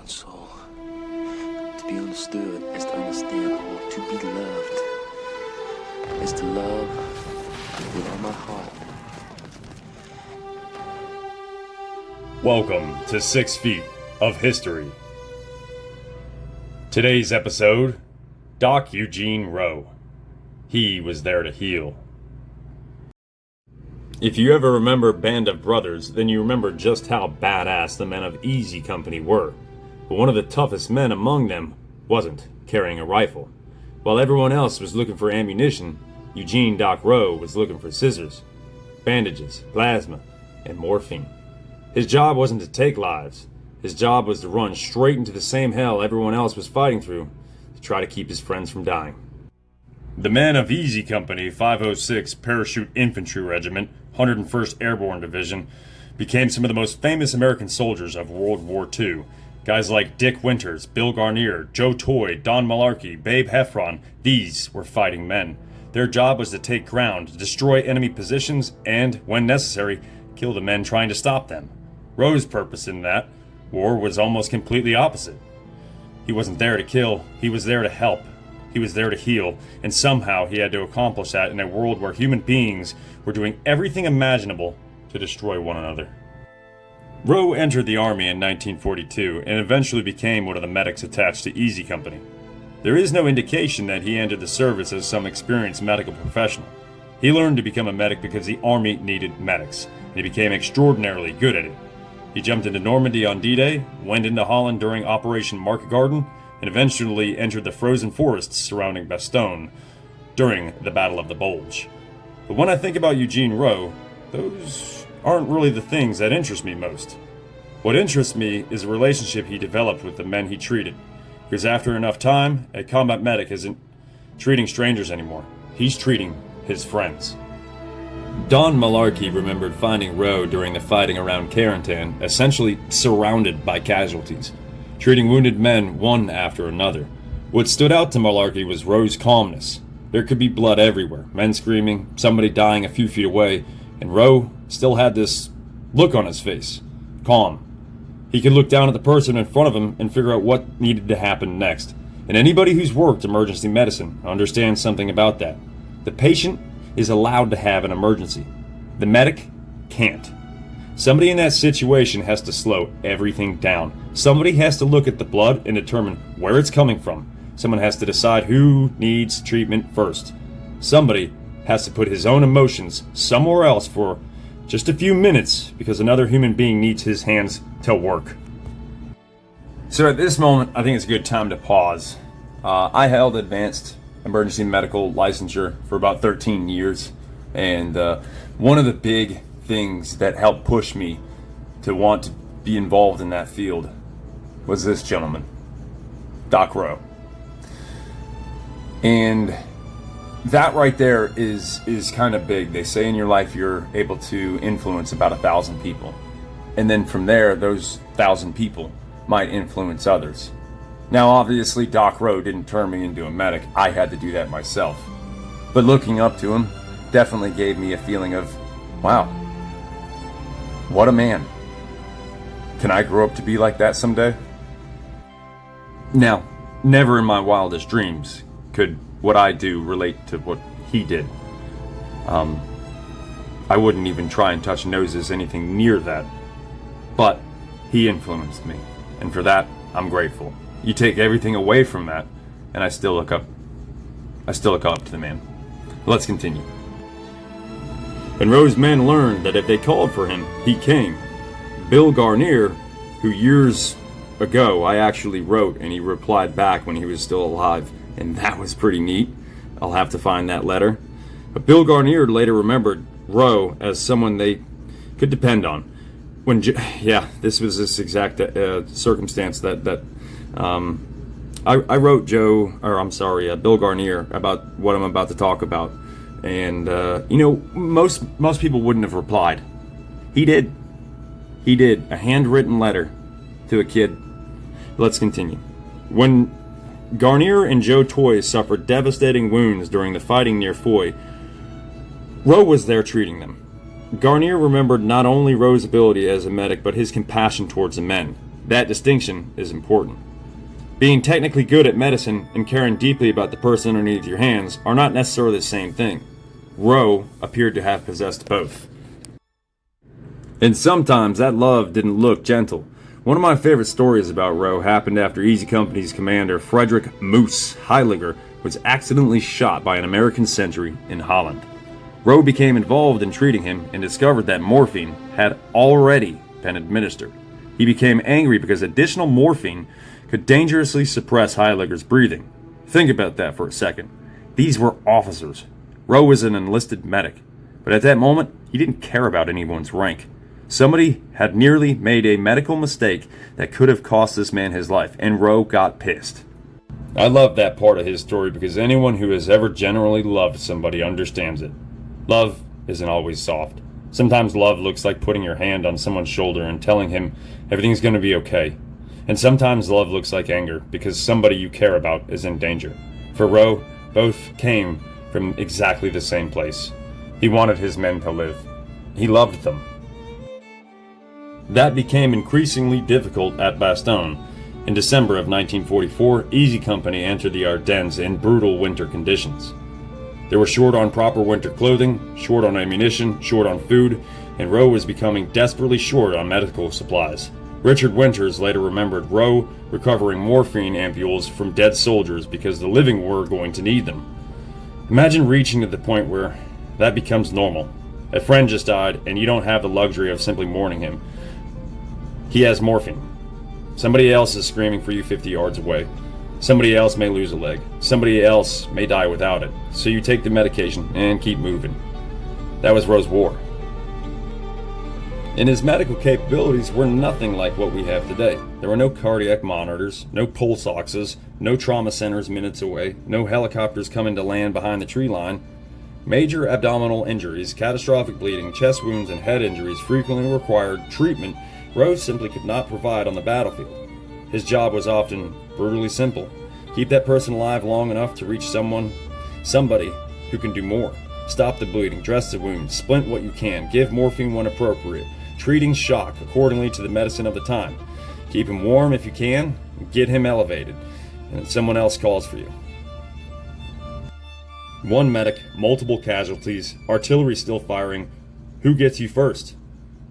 heart, soul. To be understood is to understand, or to be loved is to love with all my heart. Welcome to 6 Feet of History. Today's episode, Doc Eugene Roe. He was there to heal. If you ever remember Band of Brothers, then you remember just how badass the men of Easy Company were. But one of the toughest men among them wasn't carrying a rifle. While everyone else was looking for ammunition, Eugene Doc Roe was looking for scissors, bandages, plasma, and morphine. His job wasn't to take lives. His job was to run straight into the same hell everyone else was fighting through to try to keep his friends from dying. The men of Easy Company, 506 Parachute Infantry Regiment, 101st Airborne Division, became some of the most famous American soldiers of World War II. Guys like Dick Winters, Bill Garnier, Joe Toye, Don Malarkey, Babe Heffron, these were fighting men. Their job was to take ground, destroy enemy positions, and, when necessary, kill the men trying to stop them. Roe's purpose in that war was almost completely opposite. He wasn't there to kill, he was there to help. He was there to heal, and somehow he had to accomplish that in a world where human beings were doing everything imaginable to destroy one another. Roe entered the Army in 1942 and eventually became one of the medics attached to Easy Company. There is no indication that he entered the service as some experienced medical professional. He learned to become a medic because the Army needed medics, and he became extraordinarily good at it. He jumped into Normandy on D-Day, went into Holland during Operation Market Garden, and eventually entered the frozen forests surrounding Bastogne during the Battle of the Bulge. But when I think about Eugene Roe, those aren't really the things that interest me most. What interests me is the relationship he developed with the men he treated, because after enough time, a combat medic isn't treating strangers anymore. He's treating his friends. Don Malarkey remembered finding Roe during the fighting around Carentan, essentially surrounded by casualties, treating wounded men one after another. What stood out to Malarkey was Roe's calmness. There could be blood everywhere, men screaming, somebody dying a few feet away, and Roe still had this look on his face, calm. He could look down at the person in front of him and figure out what needed to happen next. And anybody who's worked emergency medicine understands something about that. The patient is allowed to have an emergency. The medic can't. Somebody in that situation has to slow everything down. Somebody has to look at the blood and determine where it's coming from. Someone has to decide who needs treatment first. Somebody has to put his own emotions somewhere else for just a few minutes because another human being needs his hands to work. So at this moment, I think it's a good time to pause. I held advanced emergency medical licensure for about 13 years, and one of the big things that helped push me to want to be involved in that field was this gentleman, Doc Roe. And that right there is kind of big. They say in your life you're able to influence about 1,000 people, and then from there those 1,000 people might influence others. Now obviously Doc Roe didn't turn me into a medic. I had to do that myself, but looking up to him definitely gave me a feeling of, wow, what a man. Can I grow up to be like that someday? Now, never in my wildest dreams could what I do relate to what he did. I wouldn't even try and touch noses anything near that. But he influenced me, and for that, I'm grateful. You take everything away from that, and I still look up to the man. Let's continue. And Roe's men learned that if they called for him, he came. Bill Garnier, who years ago I actually wrote and he replied back when he was still alive, and that was pretty neat. I'll have to find that letter. But Bill Garnier later remembered Roe as someone they could depend on. This was this exact circumstance that I wrote Bill Garnier about what I'm about to talk about. And, most people wouldn't have replied. He did. He did. A handwritten letter to a kid. Let's continue. When Garnier and Joe Toye suffered devastating wounds during the fighting near Foy, Roe was there treating them. Garnier remembered not only Roe's ability as a medic, but his compassion towards the men. That distinction is important. Being technically good at medicine and caring deeply about the person underneath your hands are not necessarily the same thing. Roe appeared to have possessed both. And sometimes that love didn't look gentle. One of my favorite stories about Roe happened after Easy Company's commander Frederick Moose Heiliger was accidentally shot by an American sentry in Holland. Roe became involved in treating him and discovered that morphine had already been administered. He became angry because additional morphine could dangerously suppress Heiliger's breathing. Think about that for a second. These were officers. Roe was an enlisted medic, but at that moment, he didn't care about anyone's rank. Somebody had nearly made a medical mistake that could have cost this man his life, and Roe got pissed. I love that part of his story because anyone who has ever genuinely loved somebody understands it. Love isn't always soft. Sometimes love looks like putting your hand on someone's shoulder and telling him everything's going to be okay. And sometimes love looks like anger because somebody you care about is in danger. For Roe, both came from exactly the same place. He wanted his men to live. He loved them. That became increasingly difficult at Bastogne. In December of 1944, Easy Company entered the Ardennes in brutal winter conditions. They were short on proper winter clothing, short on ammunition, short on food, and Roe was becoming desperately short on medical supplies. Richard Winters later remembered Roe recovering morphine ampules from dead soldiers because the living were going to need them. Imagine reaching to the point where that becomes normal. A friend just died and you don't have the luxury of simply mourning him. He has morphine. Somebody else is screaming for you 50 yards away. Somebody else may lose a leg. Somebody else may die without it. So you take the medication and keep moving. That was Roe's war. And his medical capabilities were nothing like what we have today. There were no cardiac monitors, no pulse oxes, no trauma centers minutes away, no helicopters coming to land behind the tree line. Major abdominal injuries, catastrophic bleeding, chest wounds, and head injuries frequently required treatment Roe simply could not provide on the battlefield. His job was often brutally simple. Keep that person alive long enough to reach somebody who can do more. Stop the bleeding, dress the wound, splint what you can, give morphine when appropriate, treating shock accordingly to the medicine of the time. Keep him warm if you can, and get him elevated, and someone else calls for you. One medic, multiple casualties, artillery still firing. Who gets you first?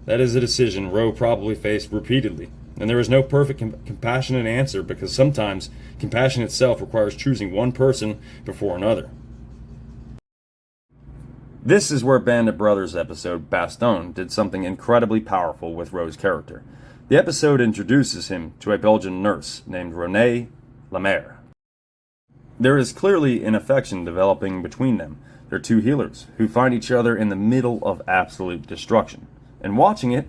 That is a decision Roe probably faced repeatedly, and there is no perfect compassionate answer because sometimes compassion itself requires choosing one person before another. This is where Band of Brothers episode Bastogne did something incredibly powerful with Roe's character. The episode introduces him to a Belgian nurse named Renée Lemaire. There is clearly an affection developing between them. They're two healers who find each other in the middle of absolute destruction. And watching it,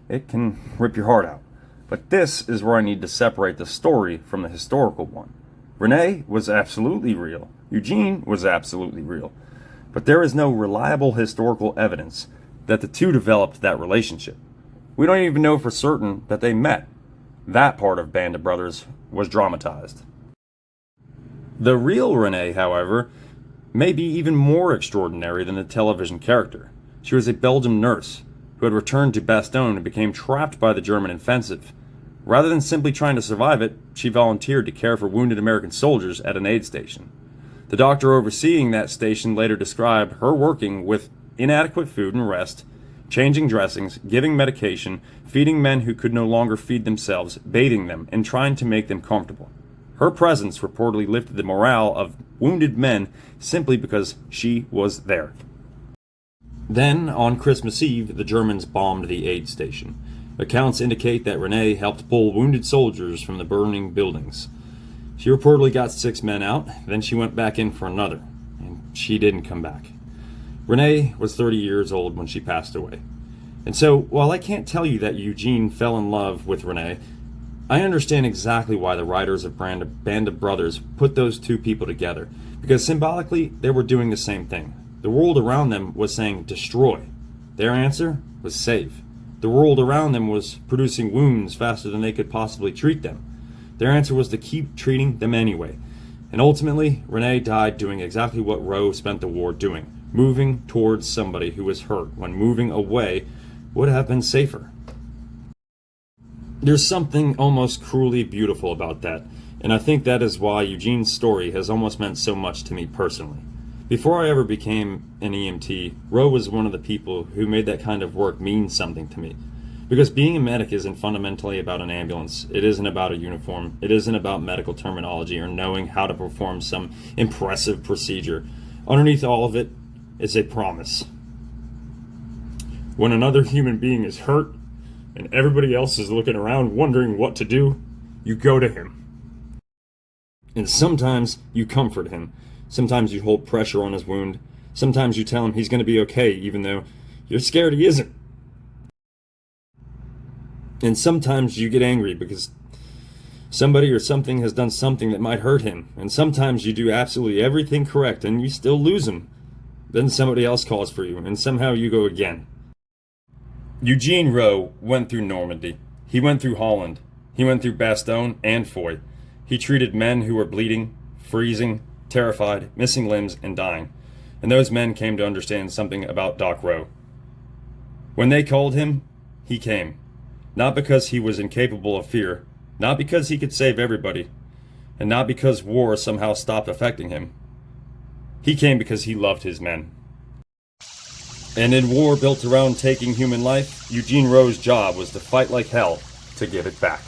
it can rip your heart out. But this is where I need to separate the story from the historical one. Renee was absolutely real. Eugene was absolutely real. But there is no reliable historical evidence that the two developed that relationship. We don't even know for certain that they met. That part of Band of Brothers was dramatized. The real Renee, however, may be even more extraordinary than the television character. She was a Belgian nurse who had returned to Bastogne and became trapped by the German offensive. Rather than simply trying to survive it, she volunteered to care for wounded American soldiers at an aid station. The doctor overseeing that station later described her working with inadequate food and rest, changing dressings, giving medication, feeding men who could no longer feed themselves, bathing them, and trying to make them comfortable. Her presence reportedly lifted the morale of wounded men simply because she was there. Then, on Christmas Eve, the Germans bombed the aid station. Accounts indicate that Renee helped pull wounded soldiers from the burning buildings. She reportedly got 6 men out, then she went back in for another, and she didn't come back. Renee was 30 years old when she passed away. And so, while I can't tell you that Eugene fell in love with Renee, I understand exactly why the writers of Band of Brothers put those two people together, because symbolically, they were doing the same thing. The world around them was saying destroy. Their answer was save. The world around them was producing wounds faster than they could possibly treat them. Their answer was to keep treating them anyway. And ultimately, Renee died doing exactly what Roe spent the war doing, moving towards somebody who was hurt when moving away would have been safer. There's something almost cruelly beautiful about that, and I think that is why Eugene's story has almost meant so much to me personally. Before I ever became an EMT, Roe was one of the people who made that kind of work mean something to me. Because being a medic isn't fundamentally about an ambulance. It isn't about a uniform. It isn't about medical terminology or knowing how to perform some impressive procedure. Underneath all of it is a promise. When another human being is hurt and everybody else is looking around wondering what to do, you go to him. And sometimes you comfort him. Sometimes you hold pressure on his wound. Sometimes you tell him he's going to be okay even though you're scared he isn't. And sometimes you get angry because somebody or something has done something that might hurt him. And sometimes you do absolutely everything correct and you still lose him. Then somebody else calls for you and somehow you go again. Eugene Roe went through Normandy. He went through Holland. He went through Bastogne and Foy. He treated men who were bleeding, freezing, terrified, missing limbs, and dying. And those men came to understand something about Doc Roe. When they called him, he came. Not because he was incapable of fear, not because he could save everybody, and not because war somehow stopped affecting him. He came because he loved his men. And in war built around taking human life, Eugene Roe's job was to fight like hell to give it back.